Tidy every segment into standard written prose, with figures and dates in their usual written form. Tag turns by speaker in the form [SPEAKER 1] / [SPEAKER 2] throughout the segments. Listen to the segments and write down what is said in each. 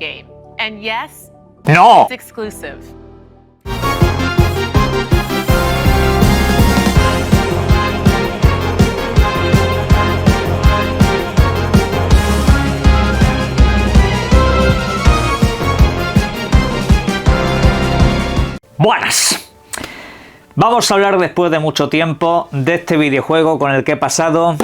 [SPEAKER 1] game. And yes,
[SPEAKER 2] ¡No!
[SPEAKER 1] it's exclusive.
[SPEAKER 2] Buenas. Vamos a hablar después de mucho tiempo de este videojuego con el que he pasado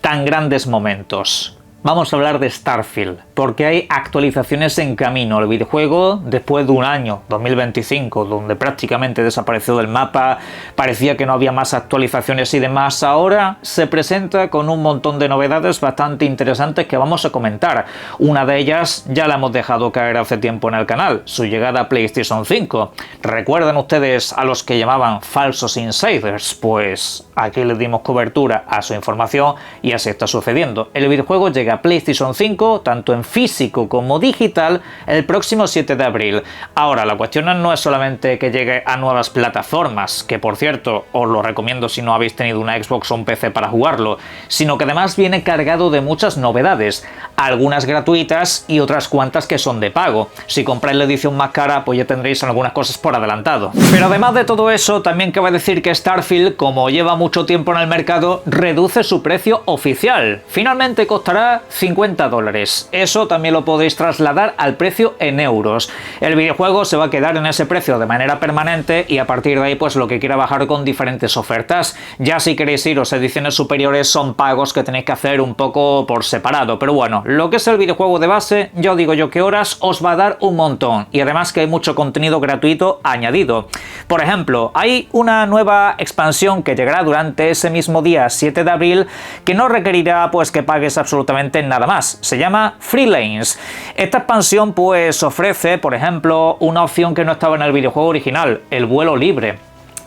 [SPEAKER 2] tan grandes momentos. Vamos a hablar de Starfield, porque hay actualizaciones en camino. El videojuego, después de un año, 2025, donde prácticamente desapareció del mapa, parecía que no había más actualizaciones y demás, ahora se presenta con un montón de novedades bastante interesantes que vamos a comentar. Una de ellas ya la hemos dejado caer hace tiempo en el canal, su llegada a PlayStation 5. ¿Recuerdan ustedes a los que llamaban falsos insiders? Pues aquí les dimos cobertura a su información y así está sucediendo. El videojuego llega a PlayStation 5, tanto en físico como digital, el próximo 7 de abril. Ahora, la cuestión no es solamente que llegue a nuevas plataformas, que por cierto, os lo recomiendo si no habéis tenido una Xbox o un PC para jugarlo, sino que además viene cargado de muchas novedades, algunas gratuitas y otras cuantas que son de pago. Si compráis la edición más cara, pues ya tendréis algunas cosas por adelantado. Pero además de todo eso, también cabe decir que Starfield, como lleva mucho tiempo en el mercado, reduce su precio oficial. Finalmente costará $50. Eso también lo podéis trasladar al precio en euros. El videojuego se va a quedar en ese precio de manera permanente y a partir de ahí pues lo que quiera bajar con diferentes ofertas. Ya si queréis iros a ediciones superiores son pagos que tenéis que hacer un poco por separado. Pero bueno, lo que es el videojuego de base, yo digo yo que horas os va a dar un montón. Y además que hay mucho contenido gratuito añadido. Por ejemplo, hay una nueva expansión que llegará durante ese mismo día 7 de abril que no requerirá pues que pagues absolutamente nada más. Se llama Free Lanes. Esta expansión pues ofrece, por ejemplo, una opción que no estaba en el videojuego original, el vuelo libre.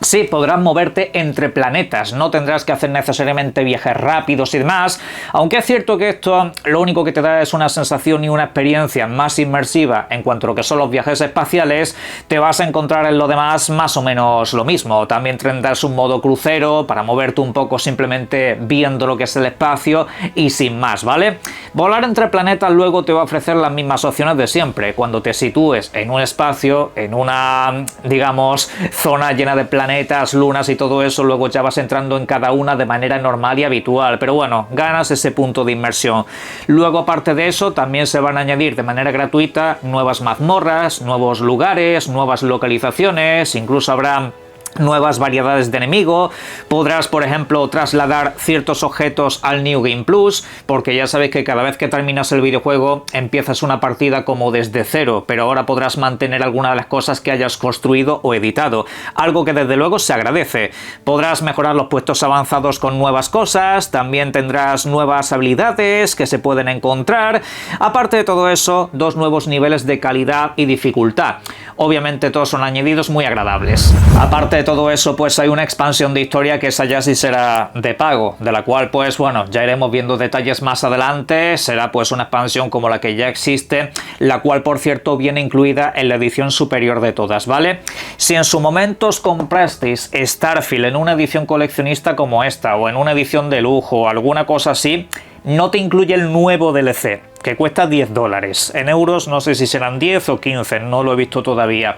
[SPEAKER 2] Sí, podrás moverte entre planetas, no tendrás que hacer necesariamente viajes rápidos y demás, aunque es cierto que esto lo único que te da es una sensación y una experiencia más inmersiva en cuanto a lo que son los viajes espaciales. Te vas a encontrar en lo demás más o menos lo mismo. También tendrás un modo crucero para moverte un poco simplemente viendo lo que es el espacio y sin más, ¿vale? Volar entre planetas luego te va a ofrecer las mismas opciones de siempre. Cuando te sitúes en un espacio, en una, digamos, zona llena de planetas, lunas y todo eso, luego ya vas entrando en cada una de manera normal y habitual, pero bueno, ganas ese punto de inmersión. Luego, aparte de eso, también se van a añadir de manera gratuita nuevas mazmorras, nuevos lugares, nuevas localizaciones, incluso habrá nuevas variedades de enemigo. Podrás, por ejemplo, trasladar ciertos objetos al New Game Plus, porque ya sabéis que cada vez que terminas el videojuego empiezas una partida como desde cero, pero ahora podrás mantener alguna de las cosas que hayas construido o editado, algo que desde luego se agradece. Podrás mejorar los puestos avanzados con nuevas cosas, también tendrás nuevas habilidades que se pueden encontrar. Aparte de todo eso, dos nuevos niveles de calidad y dificultad. Obviamente todos son añadidos muy agradables. Aparte de todo eso, pues hay una expansión de historia que esa ya sí será de pago, de la cual pues bueno, ya iremos viendo detalles más adelante. Será pues una expansión como la que ya existe, la cual por cierto viene incluida en la edición superior de todas, ¿vale? Si en su momento os comprasteis Starfield en una edición coleccionista como esta, o en una edición de lujo o alguna cosa así, no te incluye el nuevo DLC, que cuesta $10. En euros no sé si serán 10 o 15, no lo he visto todavía.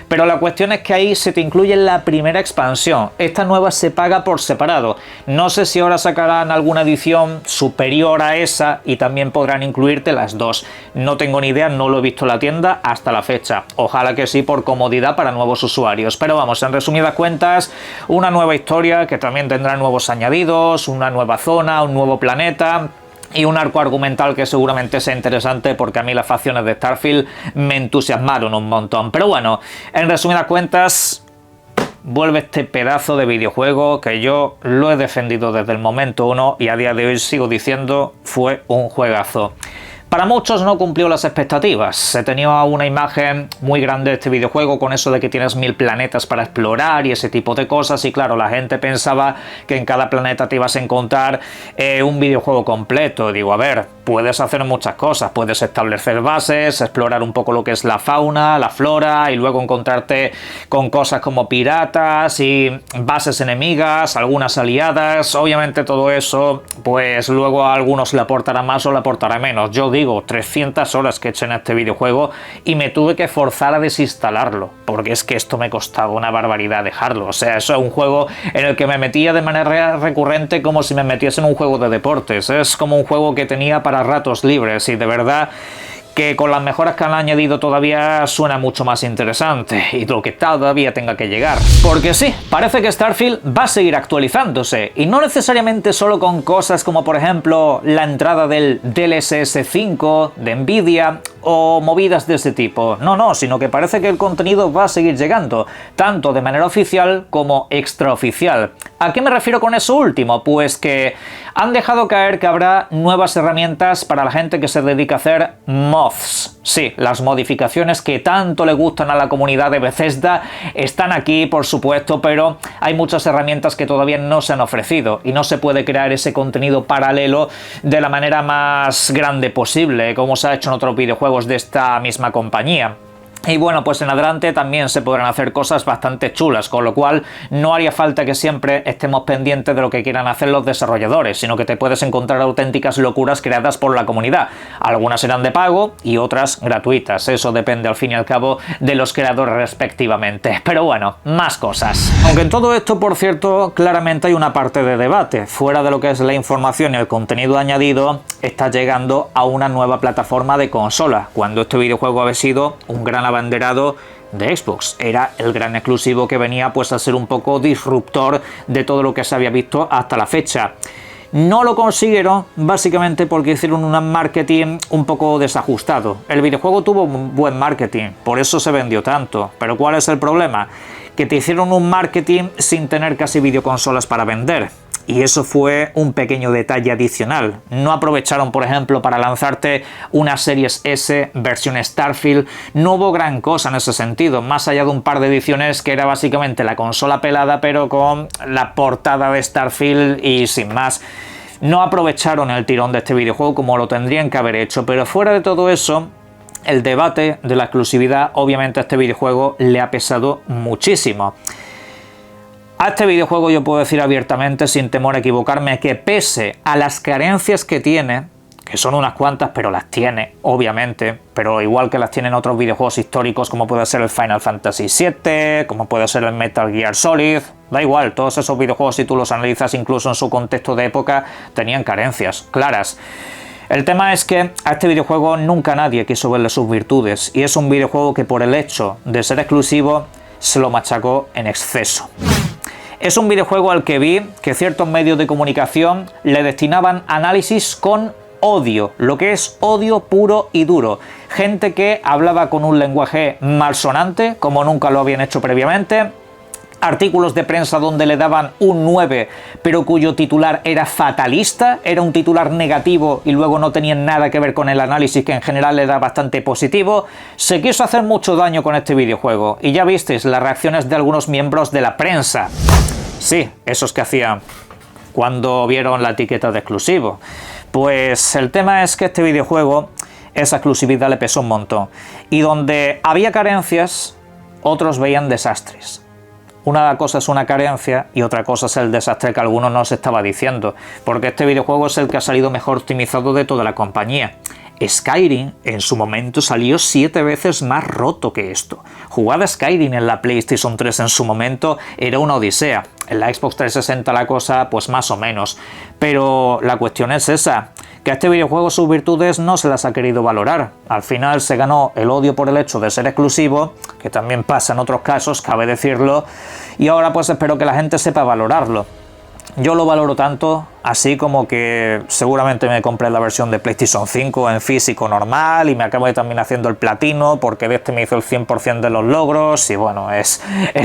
[SPEAKER 2] Pero la cuestión es que ahí se te incluye la primera expansión. Esta nueva se paga por separado. No sé si ahora sacarán alguna edición superior a esa y también podrán incluirte las dos. No tengo ni idea, no lo he visto en la tienda hasta la fecha. Ojalá que sí, por comodidad para nuevos usuarios. Pero vamos, en resumidas cuentas, una nueva historia que también tendrá nuevos añadidos, una nueva zona, un nuevo planeta y un arco argumental que seguramente sea interesante, porque a mí las facciones de Starfield me entusiasmaron un montón. Pero bueno, en resumidas cuentas, vuelve este pedazo de videojuego que yo lo he defendido desde el momento uno y a día de hoy sigo diciendo fue un juegazo. Para muchos no cumplió las expectativas. Se tenía una imagen muy grande de este videojuego con eso de que tienes 1000 planetas para explorar y ese tipo de cosas, y claro, la gente pensaba que en cada planeta te ibas a encontrar un videojuego completo. Digo, a ver, puedes hacer muchas cosas, puedes establecer bases, explorar un poco lo que es la fauna, la flora, y luego encontrarte con cosas como piratas y bases enemigas, algunas aliadas. Obviamente todo eso, pues luego a algunos le aportará más o le aportará menos. Yo digo digo, 300 horas que eché en este videojuego y me tuve que forzar a desinstalarlo, porque es que esto me costaba una barbaridad dejarlo. O sea, eso es un juego en el que me metía de manera recurrente como si me metiese en un juego de deportes. Es como un juego que tenía para ratos libres y de verdad que con las mejoras que han añadido todavía suena mucho más interesante y lo que todavía tenga que llegar. Porque sí, parece que Starfield va a seguir actualizándose y no necesariamente solo con cosas como por ejemplo la entrada del DLSS 5 de Nvidia o movidas de ese tipo. No, sino que parece que el contenido va a seguir llegando, tanto de manera oficial como extraoficial. ¿A qué me refiero con eso último? Pues que han dejado caer que habrá nuevas herramientas para la gente que se dedica a hacer mods. Sí, las modificaciones que tanto le gustan a la comunidad de Bethesda están aquí, por supuesto, pero hay muchas herramientas que todavía no se han ofrecido y no se puede crear ese contenido paralelo de la manera más grande posible, como se ha hecho en otros videojuegos de esta misma compañía. Y bueno, pues en adelante también se podrán hacer cosas bastante chulas, con lo cual no haría falta que siempre estemos pendientes de lo que quieran hacer los desarrolladores, sino que te puedes encontrar auténticas locuras creadas por la comunidad. Algunas serán de pago y otras gratuitas, eso depende al fin y al cabo de los creadores respectivamente. Pero bueno, más cosas. Aunque en todo esto, por cierto, claramente hay una parte de debate. Fuera de lo que es la información y el contenido añadido, está llegando a una nueva plataforma de consola, cuando este videojuego había sido un gran abanderado de Xbox. Era el gran exclusivo que venía pues a ser un poco disruptor de todo lo que se había visto hasta la fecha. No lo consiguieron básicamente porque hicieron un marketing un poco desajustado. El videojuego tuvo un buen marketing, por eso se vendió tanto. Pero ¿cuál es el problema? Que te hicieron un marketing sin tener casi videoconsolas para vender. Y eso fue un pequeño detalle adicional. No aprovecharon, por ejemplo, para lanzarte una Series S versión Starfield. No hubo gran cosa en ese sentido, más allá de un par de ediciones que era básicamente la consola pelada, pero con la portada de Starfield y sin más. No aprovecharon el tirón de este videojuego como lo tendrían que haber hecho, pero fuera de todo eso, el debate de la exclusividad, obviamente a este videojuego le ha pesado muchísimo. A este videojuego yo puedo decir abiertamente, sin temor a equivocarme, que pese a las carencias que tiene, que son unas cuantas, pero las tiene, obviamente, pero igual que las tienen otros videojuegos históricos como puede ser el Final Fantasy VII, como puede ser el Metal Gear Solid, da igual, todos esos videojuegos, si tú los analizas incluso en su contexto de época, tenían carencias claras. El tema es que a este videojuego nunca nadie quiso verle sus virtudes, y es un videojuego que por el hecho de ser exclusivo, se lo machacó en exceso. Es un videojuego al que vi que ciertos medios de comunicación le destinaban análisis con odio, lo que es odio puro y duro. Gente que hablaba con un lenguaje malsonante, como nunca lo habían hecho previamente. Artículos de prensa donde le daban un 9, pero cuyo titular era fatalista, era un titular negativo y luego no tenían nada que ver con el análisis, que en general era bastante positivo. Se quiso hacer mucho daño con este videojuego y ya visteis las reacciones de algunos miembros de la prensa. Sí, esos que hacían cuando vieron la etiqueta de exclusivo. Pues el tema es que este videojuego, esa exclusividad le pesó un montón. Y donde había carencias, otros veían desastres. Una cosa es una carencia y otra cosa es el desastre que alguno nos estaba diciendo, porque este videojuego es el que ha salido mejor optimizado de toda la compañía. Skyrim en su momento salió 7 veces más roto que esto. Jugar a Skyrim en la PlayStation 3 en su momento era una odisea. En la Xbox 360 la cosa pues más o menos. Pero la cuestión es esa, que a este videojuego sus virtudes no se las ha querido valorar. Al final se ganó el odio por el hecho de ser exclusivo, que también pasa en otros casos, cabe decirlo, y ahora pues espero que la gente sepa valorarlo. Yo lo valoro tanto, así como que seguramente me compré la versión de PlayStation 5 en físico normal y me acabo de también haciendo el platino porque de este me hizo el 100% de los logros y bueno, es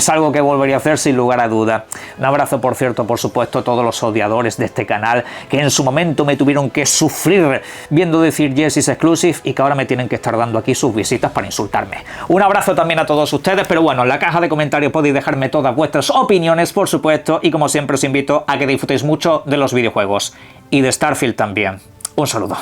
[SPEAKER 2] algo que volvería a hacer sin lugar a duda. Un abrazo, por cierto, por supuesto, a todos los odiadores de este canal que en su momento me tuvieron que sufrir viendo decir Yes is exclusive y que ahora me tienen que estar dando aquí sus visitas para insultarme. Un abrazo también a todos ustedes, pero bueno, en la caja de comentarios podéis dejarme todas vuestras opiniones, por supuesto, y como siempre os invito a que disfrutéis mucho de los videojuegos y de Starfield también. Un saludo.